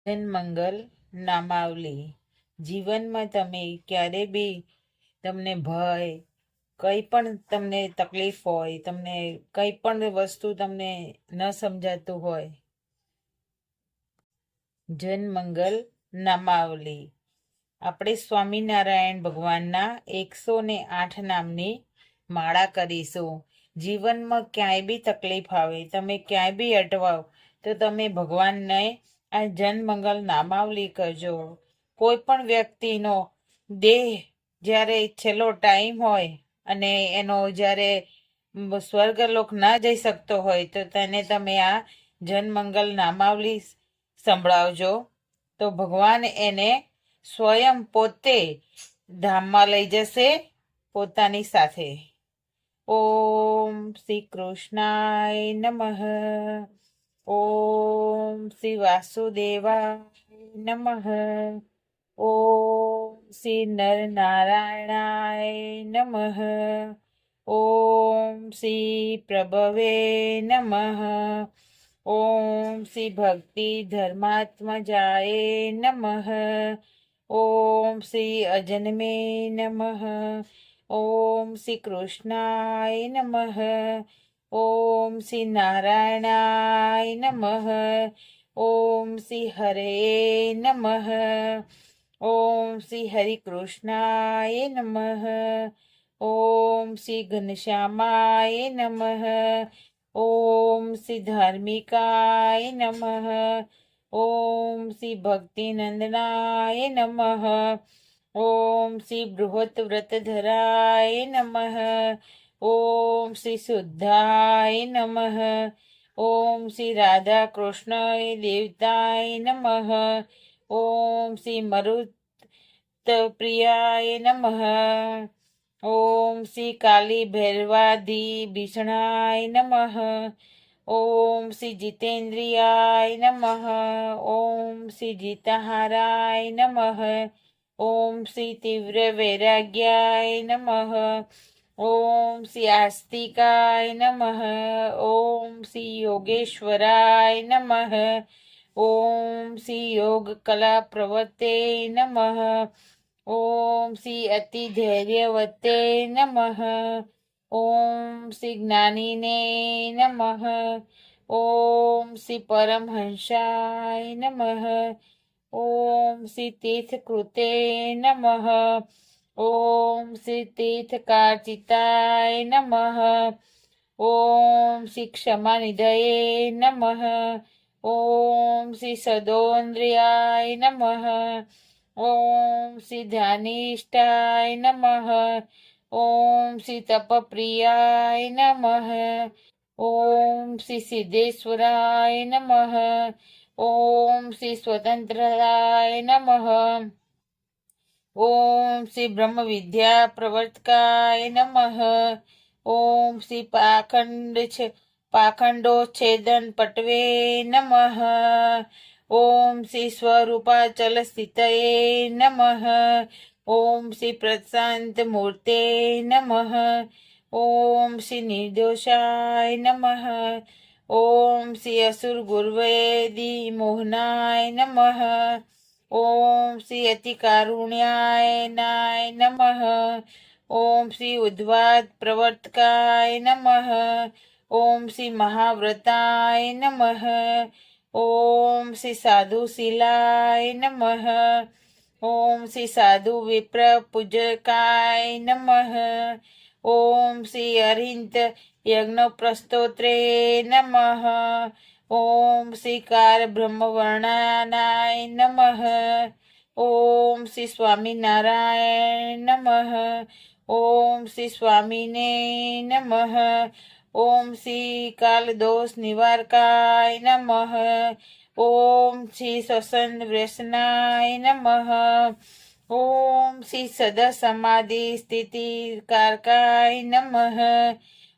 જનમંગલ નામાવલી. જીવનમાં તમે ક્યારે બી તમને ભય, કંઈ પણ તમને તકલીફ હોય, તમને કંઈ પણ વસ્તુ તમને ન સમજાતું હોય, જનમંગલ નામાવલી. આપણે સ્વામિનારાયણ ભગવાનના 108 નામની માળા કરીશું. જીવનમાં ક્યાંય બી તકલીફ આવે, તમે ક્યાંય બી અટવાઓ, તો તમે ભગવાનને આ જનમંગલ નામાવલી કરજો. કોઈ પણ વ્યક્તિનો દેહ જ્યારે છેલ્લો ટાઈમ હોય અને એનો જ્યારે સ્વર્ગલોક ના જઈ શકતો હોય, તો તેને તમે આ જનમંગલ નામાવલી સંભળાવજો. તો ભગવાન એને સ્વયં પોતે ધામમાં લઈ જશે પોતાની સાથે. ઓમ શ્રી કૃષ્ણાય નમઃ. ઓમ શ્રી વાસુદેવાય નમઃ. ઓમ શ્રી નરનારાયણાય નમઃ. ઓમ શ્રી પ્રભવે નમઃ. ઓમ શ્રી ભક્તિ ધર્માત્મજાય નમઃ. ઓમ શ્રી અજન્મે નમઃ. ઓમ શ્રી કૃષ્ણાય નમઃ. ઓમ શ્રી નારાયણાય નમઃ. ઓમ શ્રી હરે નમઃ. ઓમ શ્રી હરિ કૃષ્ણાય નમઃ. ઓમ શ્રી ઘનશ્યામાય નમઃ. ઓમ શ્રી ધાર્મિકાય નમઃ. ઓમ શ્રી ભક્તિનંદનાય નમઃ. ઓમ શ્રી બૃહત વ્રતધરાય નમઃ. ઓમ શ્રી શુદ્ધાય નમઃ. ઓમ શ્રી રાધા કૃષ્ણ દેવતાય નમઃ. ઓમ શ્રી મરુત પ્રિયાય નમઃ. ઓમ શ્રી કાલી ભૈરવાધી ભીષણાય નમઃ. ઓમ શ્રી જીતેન્દ્રિયાય નમઃ. ઓમ શ્રી જીતાહારાય નમઃ. ઓમ શ્રી તીવ્ર વૈરાગ્યાય નમઃ. ઓમ શ્રી આસ્તિકાય નમઃ. ઓમ શ્રી યોગેશ્વરાય નમઃ. ઓમ શ્રી યોગ કલા પ્રવર્તે નમઃ. ઓમ શ્રી અતિ ધૈર્યવતે નમઃ. ઓમ શ્રી જ્ઞાનીને નમઃ. ઓમ શ્રી પરમહંસાય નમઃ. ઓમ શ્રી તીર્થકૃતે નમઃ. ઓમ શ્રી તીર્થકાર્ચિતાય નમઃ. ઓમ શ્રી ક્ષમાનિધયે નમઃ. ઓમ શ્રી સદોન્દ્રિયાય નમઃ. ઓમ શ્રી ધ્યાનિષ્ઠાય નમઃ. ઓમ શ્રી તપપ્રિયાય નમઃ. ઓમ શ્રી સિદ્ધેશ્વરાય નમઃ. ઓમ શ્રી સ્વતંત્રાય નમઃ. ઓમ શ્રી બ્રહ્મ વિદ્યા પ્રવર્તકાય નમઃ. ઓમ શ્રી પાખંડોચ્છેદન પટવે નમઃ. ઓમ શ્રી સ્વરૂપાચલ સ્થિતયે નમઃ. ઓમ શ્રી પ્રશાંત મૂર્તે નમઃ. ઓમ શ્રી નિર્દોષાય નમઃ. ઓમ શ્રી અસુર ગુર્વેદી મોહનાય નમઃ. ઓમ શ્રી અતિ કારુણ્યાય નમઃ. ઓમ શ્રી ઉદ્વાદ પ્રવર્તકાય નમઃ. ઓમ શ્રી મહાવ્રતાય નમઃ. ઓમ શ્રી સાધુશીલાય નમઃ. ઓમ શ્રી સાધુ વિપ્ર પૂજકાય નમઃ. ઓમ શ્રી અરિહંત યજ્ઞપ્રસ્તોત્રે નમઃ. ઓમ શ્રી કાર બ્રહ્મવર્ણાનાય નમઃ. ઓમ શ્રી સ્વામિનારાયણ નમઃ. ઓમ શ્રી સ્વામીને નમઃ. ઓમ શ્રી કાલદોષ નિવારકાય નમઃ. ઓમ શ્રી સ્વસન વ્યસનાય નમઃ. ઓમ શ્રી સદા સમાધિ સ્થિતિ કારકાય નમઃ.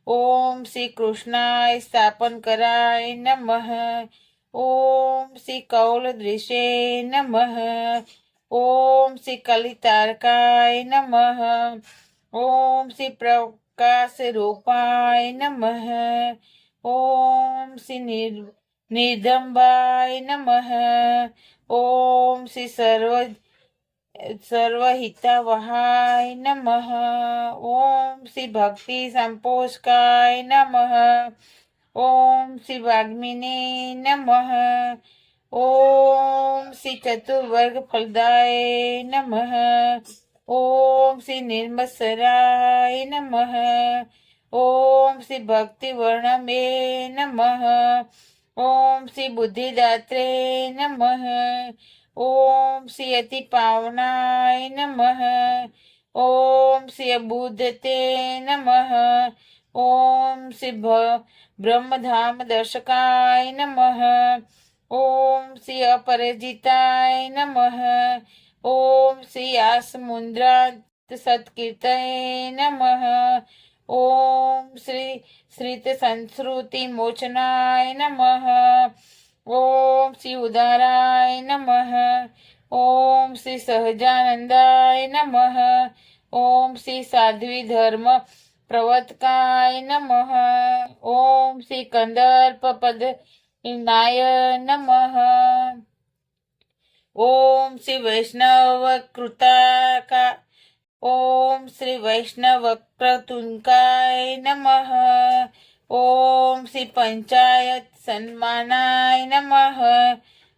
ઓમ શ્રી કૃષ્ણાય સ્થાપન કરાય નમઃ. ઓમ શ્રી કૌલ દૃશે નમઃ. ઓમ શ્રી કલિતારકાય નમઃ. ઓમ શ્રી પ્રકાશ રૂપાય નમઃ. ઓમ શ્રી નિર્દંબાય નમઃ. ઓમ શ્રી સર્વહિતાવહાય નમઃ. ઓમ શ્રી ભક્તિ સંપોષકાય નમઃ. ઓમ શ્રી વાગ્મીને નમઃ. ઓમ શ્રી ચતુર્વર્ગ ફલદાય નમઃ. ઓમ શ્રી નિર્મત્સરાય નમઃ. ઓમ શ્રી ભક્તિ વર્ણમે નમઃ. ઓમ શ્રી બુદ્ધિદાત્રે નમઃ. ઓમ શ્રી અતિ પાવનાય નમઃ. ઓમ શ્રી અબુદ્ધતે નમઃ. ઓમ શ્રી બ્રહ્મધામ દર્શકાય નમઃ. ઓમ શ્રી અપરાજિતાય નમઃ. ઓમ શ્રી આસમુદ્રાત સત્કીર્તય નમઃ. ઓમ શ્રી શ્રિત સંસ્કૃતિ મોચનાય નમઃ. ઓમ શ્રી ઉદારાય નમઃ. ઓમ શ્રી સહજાનંદાય નમઃ. ઓમ શ્રી સાધ્વી ધર્મ પ્રવર્તકાય નમઃ. ઓમ શ્રી કંદર્પ પદનાય નમઃ. ઓમ શ્રી વૈષ્ણવ કૃતાકા ઓમ શ્રી વૈષ્ણવ વક્રતુંકાય નમઃ. ઓમ શ્રી પંચાયત સન્માનાય નમઃ.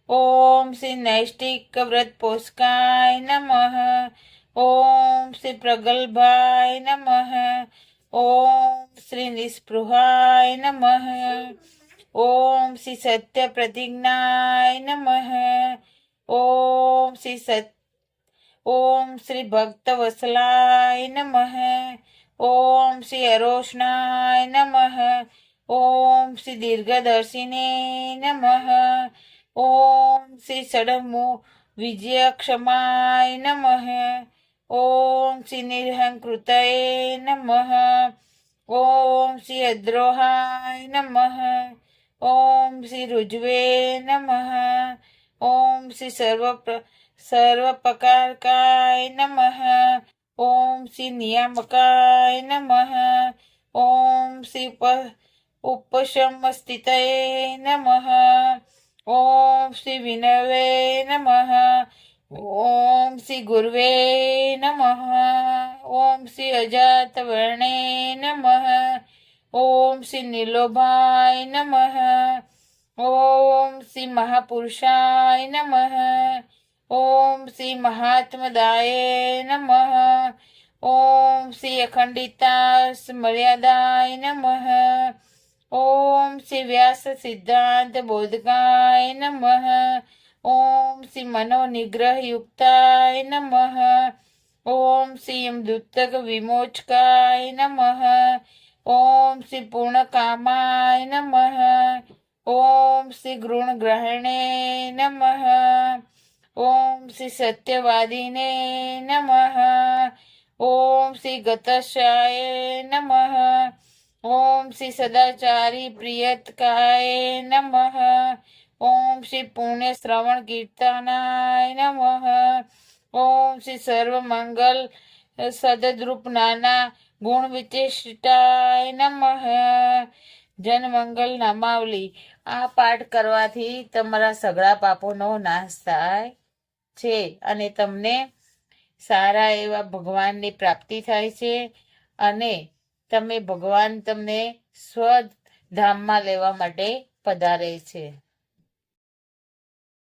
ઓમ શ્રી નૈષ્ટિક વ્રત પોષકાય નમઃ. ઓમ શ્રી પ્રગલ્ભાય નમઃ. ઓમ શ્રી નિસ્પૃહાય નમઃ. ઓમ શ્રી સત્ય પ્રતિજ્ઞાય નમઃ. ઓમ શ્રી ભક્ત વત્સલાય નમઃ. ઓમ શ્રી અરોષણાય નમઃ. ઓમ શ્રી દીર્ઘદર્શિને નમઃ. ઓમ શ્રી ષડમુ વિજયક્ષમાય નમઃ. ઓમ શ્રી નિરહંકૃતય નમઃ. ઓમ શ્રી અદ્રોહાય નમઃ. ઓમ શ્રી રુજવે નમઃ. ઓમ શ્રી સર્વપ્રકારકાય નમઃ. ઓમ શ્રી નિયામકાય નમઃ. ઓમ શ્રી ઉપશમસ્થિતય નમઃ. ઓમ શ્રી વિનવે નમઃ. ઓમ શ્રી ગુરવે નમઃ. ઓમ શ્રી અજાત વર્ણે નમઃ. ઓમ શ્રી નિર્લોભાય નમઃ. ઓમ શ્રી મહાપુરુષાય નમઃ. ઓમ શ્રી મહાત્મદાય નમઃ. ઓમ શ્રી અખંડિતા મર્યાદાય નમઃ. ઓમ શ્રી વ્યાસ સિદ્ધાંત બોધકાય નમઃ. ઓમ શ્રી મનોનિગ્રહ યુક્તાય નમઃ. ઓમ શ્રી યમદૂતક વિમોચકાય નમઃ. ઓમ શ્રી પૂર્ણકામાય નમઃ. ઓમ શ્રી ગુણગ્રહણે નમઃ. ઓમ શ્રી સત્યવાદીને નમઃ. ઓમ શ્રી ગતશાય નમઃ. ઓમ શ્રી સદાચારી પ્રિયતકાય નમઃ. ઓમ શ્રી પુણ્ય શ્રવણ કીર્તનાય નમઃ. ઓમ શ્રી સર્વમંગલ સદદ્રુપ નાના ગુણ વિશિષ્ટાય નમઃ. જનમંગલ નામાવલી. આ પાઠ કરવાથી તમારા સઘળા પાપોનો નાશ થાય છે અને તમને સારા એવા ભગવાનની પ્રાપ્તિ થાય છે અને ભગવાન તમને સ્વધામમાં લેવા માટે પધારે છે.